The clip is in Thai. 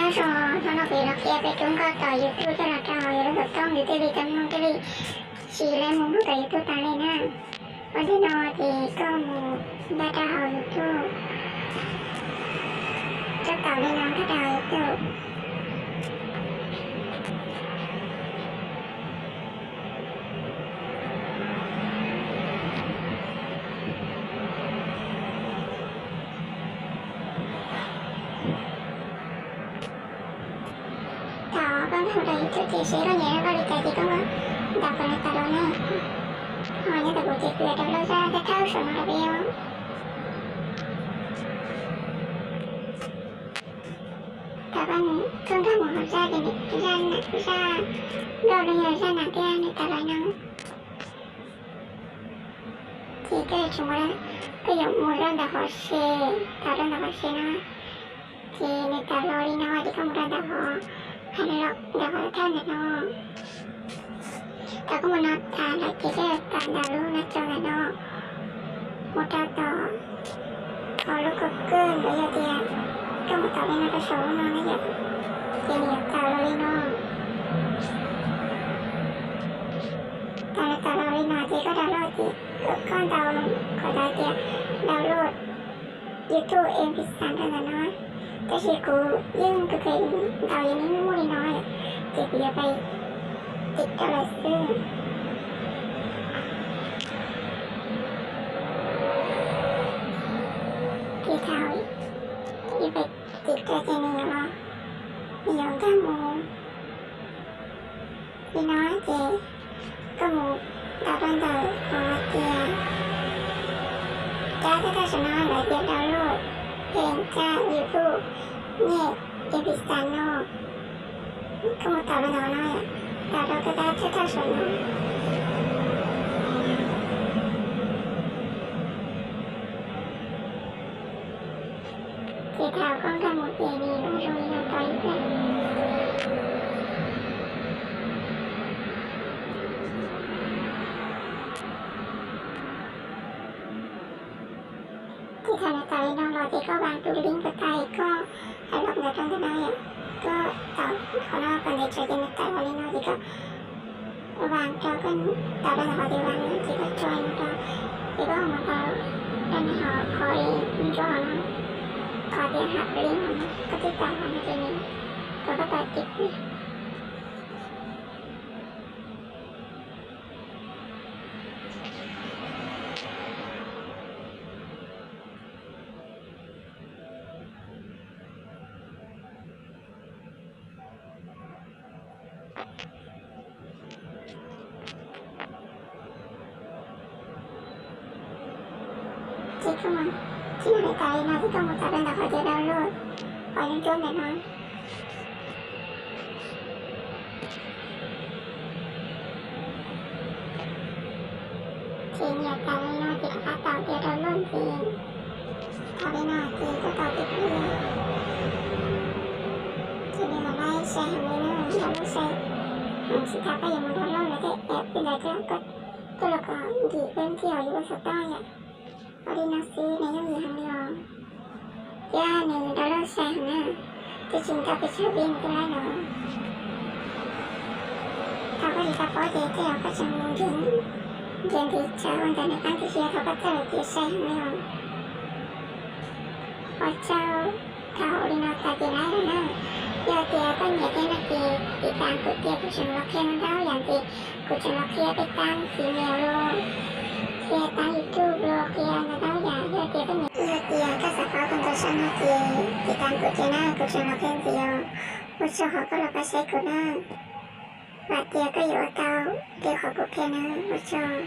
안녕하세요. 저는 이렇게 백종가가 유튜브를 하여 tổng YouTube chấm nông cái đi chỉ lên muốn cái YouTube tăng lên ha. Ở đây nó thì có một data hậu YouTube cho tạo lên nó data hậu YouTube. con thằng đấy chỗ chị sẽ có nhớ có đi chạy thì con đọc vào là đó này hỏi như là bộ chị cười đâu ra cái thao sổ nó béo các bạn thường thường một học ra thì ra đâu là nhờ ra nặng kia này ta lại nó thì cái chúng ta cái dụng một lần đọc họ xe tạo lần đọc họ xe nó thì người ta lo đi nó thì không lần đọc họ hay là đọc họ theo này nó ta có một nó ta là chỉ cái tạm đào luôn nó cho này nó một trao tỏ có lúc cực cơn bây giờ thì có một tàu lên nó có số nó giờ thì nhiều tàu lo đi nó tàu lo đi nó thì có download thì con tàu có đại kia download YouTube MP3 ra là nóแต่ที่กูยิ่งก็เคยตอนนี้ไม่รู้น้อยจะไปติดอะไรซึ่งที่เท้าที่ไปติดใจในนี้ว่ามีอย่างข้ามูที่น้อยเจก็มูดาวดาวของเจียจ้าถ้าชนะหลายเดียวดาวโลดเพลงจ้ายูทูบเนี่ยเอพิสตานโนก็มาต่อมาหน่อยแต่เราก็ได้ที่ท่าสวยที่เท้าก็ทำหมดเอนี่ลงช่วยเราต่อยไปที่ทำในใจน้องเราที่ก็วางตัวลิงก์ไปก็ให้ลงในตรงนั้นก็ต่อเขาเล่ากันในใจในใจวันนี้น้องที่ก็วางตัวกันต่อไปเราที่วางที่ก็จอยตัวที่ก็มาต่อเป็นหอคอยมีจอนะคอยที่หักลิงก์ก็ติดตามมาในทีนี้ก็ต่อติดนี่ที่มันที่ในใจนะที่ต้องมาจับเป็นแต่คอยจะดาวน์โหลดคอยยังจนแต่น้อยที่เนี่ยใจน้อยที่อาต่อเดียวดาวน์โหลดจริงต่อไปหน่อยที่ก็ต่อติดเลยที่นี่มาได้ใช้ทำไม่ได้ทำไม่ใช่สิทับไปยังมันดาวน์โหลดแล้วแต่แอปเป็นอะไรก็ตัวละครดีเป็นที่อยู่บนสตอรี่อดีนักซื้อในยังมีทางเดียวย่าหนึ่งดอลลาร์แสนนะจะจริงกับไปเช่าบินก็ได้เนาะเขาก็ดีกับพ่อเจ๊เจ้าก็จะมุ่งเย็นที่เช้าวันแต่ในการที่เชียร์เขาก็จะเลยที่ใช้ทางเดียวพอเจ้าเขาดีนักแต่ดีได้แล้วนะยอดเตี้ยก็เหนียวที่นักตีติดตามกุเตี้ยผู้ชมล็อกเทียนเท่าอย่างที่กุชมล็อกเทียไปตามสีเหนียวโลเทียตั้งยูทูบโลเทียนะต้องอย่างเทียเทียก็มีเทียก็สะท้อนคนตัวฉันนะเทียติดตามกุเทียนะกุชมล็อกเทียนเทียวผู้ชมเขาก็ล็อกไปใช้กุนะบาดเทียก็อยู่เตาเทียขอกุเทียนะผู้ชม